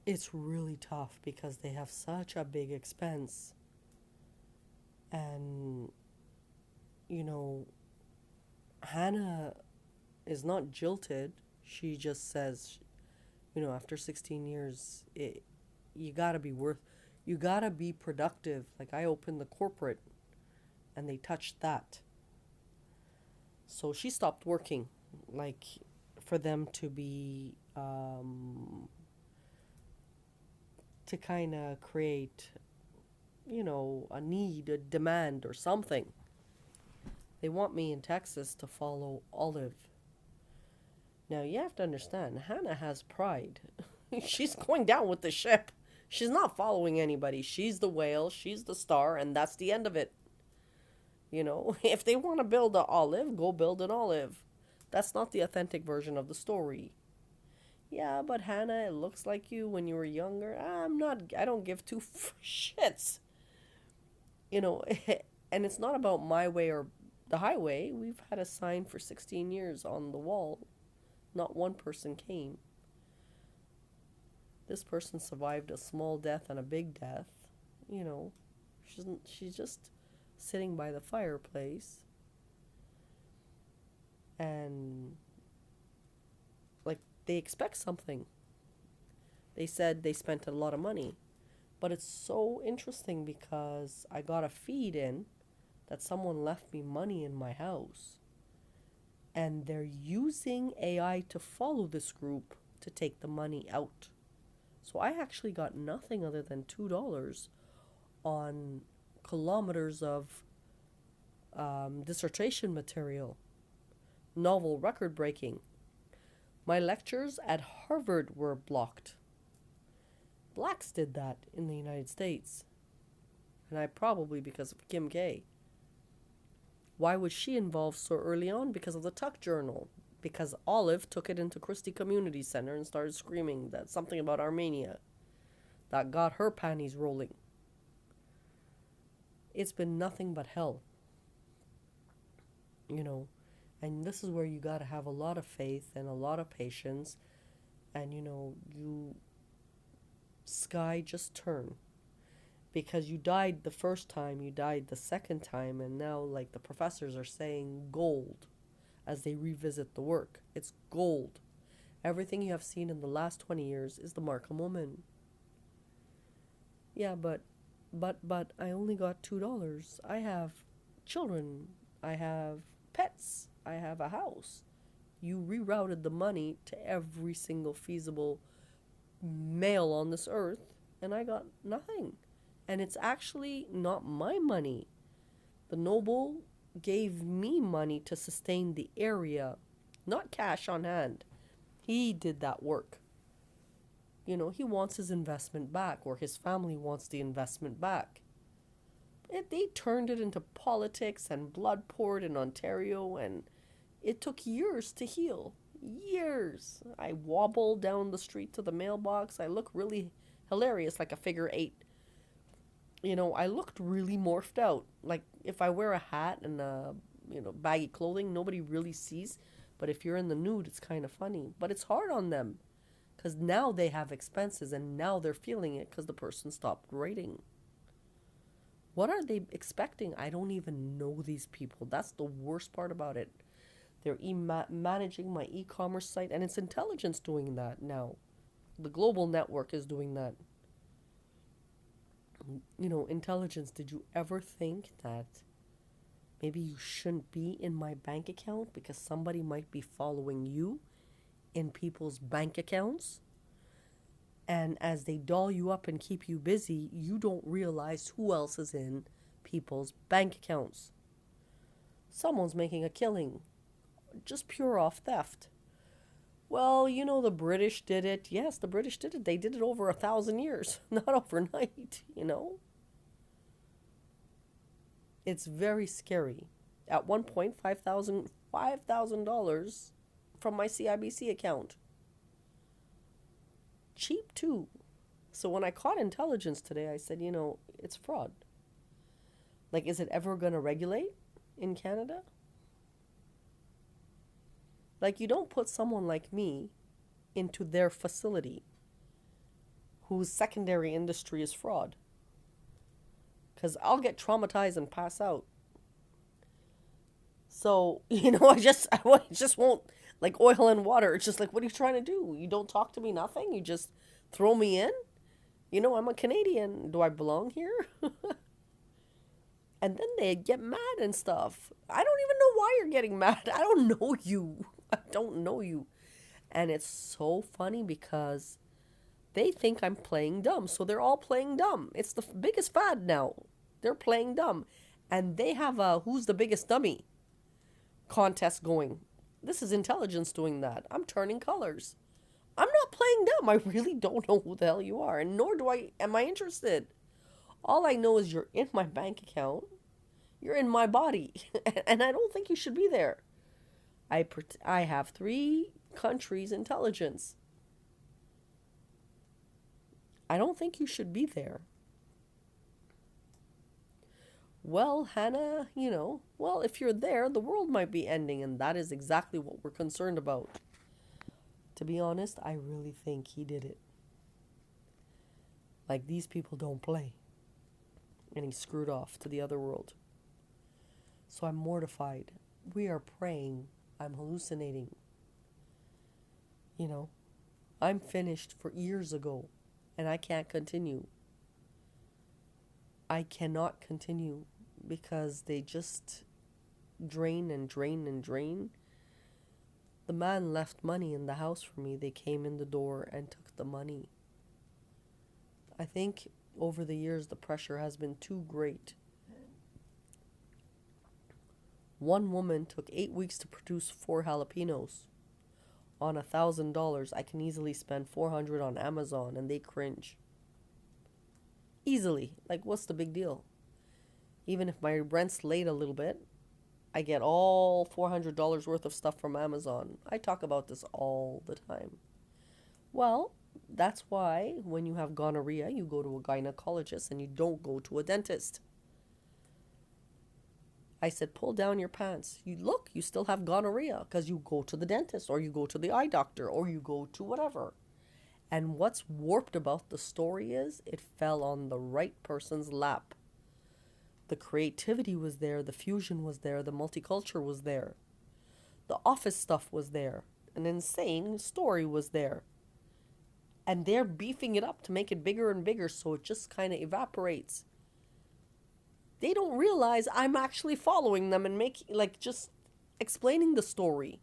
It's really tough because they have such a big expense. And, you know, Hannah is not jilted. She just says, after 16 years, you gotta be you gotta be productive. Like, I opened the corporate and they touched that. So she stopped working, like, for them to be, to kind of create, a need, a demand, or something. They want me in Texas to follow Olive. Now, you have to understand, Hannah has pride. She's going down with the ship. She's not following anybody. She's the whale, she's the star, and that's the end of it. If they want to build an Olive, go build an Olive. That's not the authentic version of the story. Yeah, but Hannah, it looks like you when you were younger. I don't give two shits. You know, and it's not about my way or the highway. We've had a sign for 16 years on the wall. Not one person came. This person survived a small death and a big death. You know, she's just sitting by the fireplace and like they expect something. They said they spent a lot of money. But it's so interesting because I got a feed in that someone left me money in my house and they're using AI to follow this group to take the money out. So I actually got nothing other than $2 on kilometers of dissertation material, novel record breaking. My lectures at Harvard were blocked. Blacks did that in the United States. And I probably because of Kim K. Why was she involved so early on? Because of the Tuck Journal. Because Olive took it into Christie Community Center and started screaming that something about Armenia. That got her panties rolling. It's been nothing but hell, you know. And this is where you got to have a lot of faith and a lot of patience. And, sky just turn. Because you died the first time, you died the second time, and now, like, the professors are saying gold as they revisit the work. It's gold. Everything you have seen in the last 20 years is the Markham woman. Yeah, but I only got $2. I have children. I have pets. I have a house. You rerouted the money to every single feasible male on this earth, and I got nothing. And it's actually not my money. The noble gave me money to sustain the area, not cash on hand. He did that work. He wants his investment back, or his family wants the investment back. They turned it into politics and blood poured in Ontario, and it took years to heal. Years. I wobble down the street to the mailbox. I look really hilarious, like a figure eight. I looked really morphed out. Like, if I wear a hat and baggy clothing, nobody really sees. But if you're in the nude, it's kind of funny. But it's hard on them because now they have expenses and now they're feeling it because the person stopped writing. What are they expecting? I don't even know these people. That's the worst part about it. They're managing my e-commerce site, and it's intelligence doing that now. The global network is doing that. Intelligence, did you ever think that maybe you shouldn't be in my bank account because somebody might be following you in people's bank accounts? And as they doll you up and keep you busy, you don't realize who else is in people's bank accounts. Someone's making a killing, just pure off theft. Well, the British did it. Yes, the British did it. They did it over 1,000 years, not overnight. It's very scary. At one point, $5,000 from my CIBC account. Cheap too. So when I caught intelligence today, I said, it's fraud. Like, is it ever going to regulate in Canada? Like, you don't put someone like me into their facility. whose secondary industry is fraud. Because I'll get traumatized and pass out. So, I just won't, like oil and water. It's just like, what are you trying to do? You don't talk to me, nothing? You just throw me in? I'm a Canadian. Do I belong here? And then they get mad and stuff. I don't even know why you're getting mad. I don't know you. I don't know you. And it's so funny because they think I'm playing dumb. So they're all playing dumb. It's the biggest fad now. They're playing dumb. And they have a who's the biggest dummy contest going. This is intelligence doing that. I'm turning colors. I'm not playing dumb. I really don't know who the hell you are. And nor am I interested. All I know is you're in my bank account. You're in my body. And I don't think you should be there. I have 3 countries' intelligence. I don't think you should be there. Well, Hannah, if you're there, the world might be ending. And that is exactly what we're concerned about. To be honest, I really think he did it. Like, these people don't play. And he screwed off to the other world. So I'm mortified. We are praying. I'm hallucinating. I'm finished for years ago. And I can't continue. I cannot continue because they just drain and drain and drain. The man left money in the house for me. They came in the door and took the money. I think over the years the pressure has been too great. One woman took 8 weeks to produce 4 jalapenos. On $1,000, I can easily spend $400 on Amazon and they cringe. Easily. Like, what's the big deal? Even if my rent's late a little bit, I get all $400 worth of stuff from Amazon. I talk about this all the time. Well, that's why when you have gonorrhea, you go to a gynecologist and you don't go to a dentist. I said, pull down your pants. You still have gonorrhea because you go to the dentist or you go to the eye doctor or you go to whatever. And what's warped about the story is it fell on the right person's lap. The creativity was there, the fusion was there, the multicultural was there. The office stuff was there. An insane story was there. And they're beefing it up to make it bigger and bigger so it just kind of evaporates. They don't realize I'm actually following them and just explaining the story.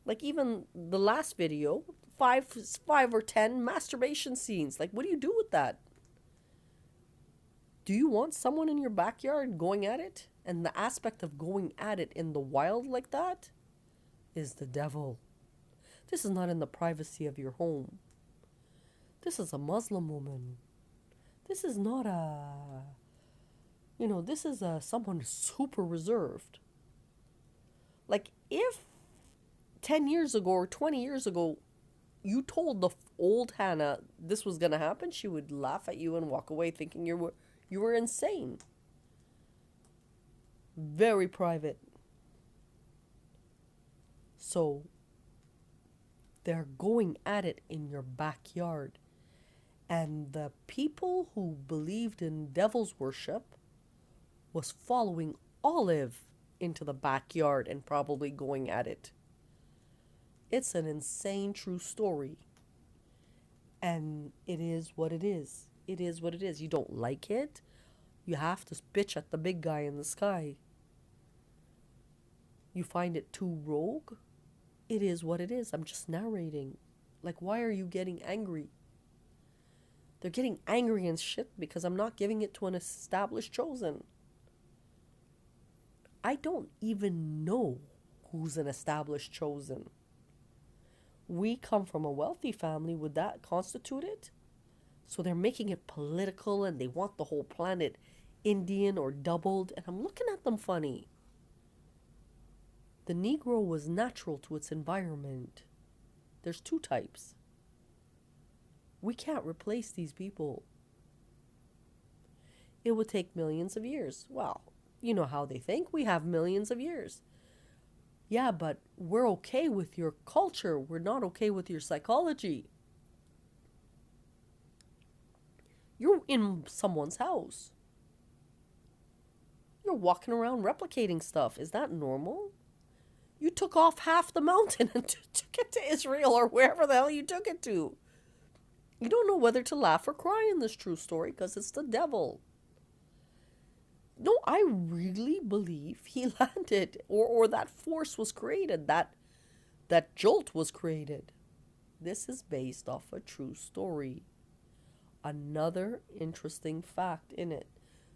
Like even the last video, 5 or 10 masturbation scenes. Like, what do you do with that? Do you want someone in your backyard going at it? And the aspect of going at it in the wild like that is the devil. This is not in the privacy of your home. This is a Muslim woman. This is not this is someone super reserved. Like, if 10 years ago or 20 years ago, you told the old Hannah this was going to happen, she would laugh at you and walk away thinking you were insane. Very private. So, they're going at it in your backyard. And the people who believed in devil's worship was following Olive into the backyard and probably going at it. It's an insane true story. And it is what it is. It is what it is. You don't like it, you have to bitch at the big guy in the sky. You find it too rogue, it is what it is. I'm just narrating. Like, why are you getting angry? They're getting angry and shit because I'm not giving it to an established chosen. I don't even know who's an established chosen. We come from a wealthy family. Would that constitute it? So they're making it political and they want the whole planet Indian or doubled. And I'm looking at them funny. The Negro was natural to its environment. There's 2 types. We can't replace these people. It would take millions of years. Well, you know how they think. We have millions of years. Yeah, but we're okay with your culture. We're not okay with your psychology. You're in someone's house. You're walking around replicating stuff. Is that normal? You took off half the mountain and took it to Israel or wherever the hell you took it to. You don't know whether to laugh or cry in this true story because it's the devil. No, I really believe he landed, or that force was created, that jolt was created. This is based off a true story. Another interesting fact in it.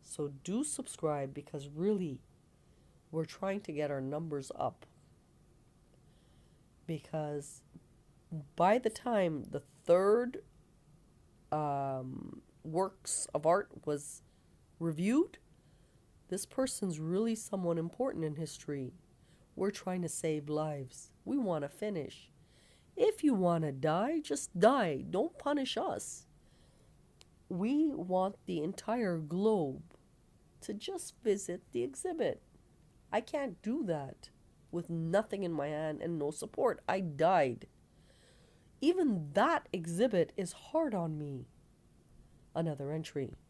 So do subscribe because really, we're trying to get our numbers up. Because by the time the third works of art was reviewed, this person's really someone important in history. We're trying to save lives. We want to finish. If you want to die, just die. Don't punish us. We want the entire globe to just visit the exhibit. I can't do that with nothing in my hand and no support. I died. Even that exhibit is hard on me. Another entry.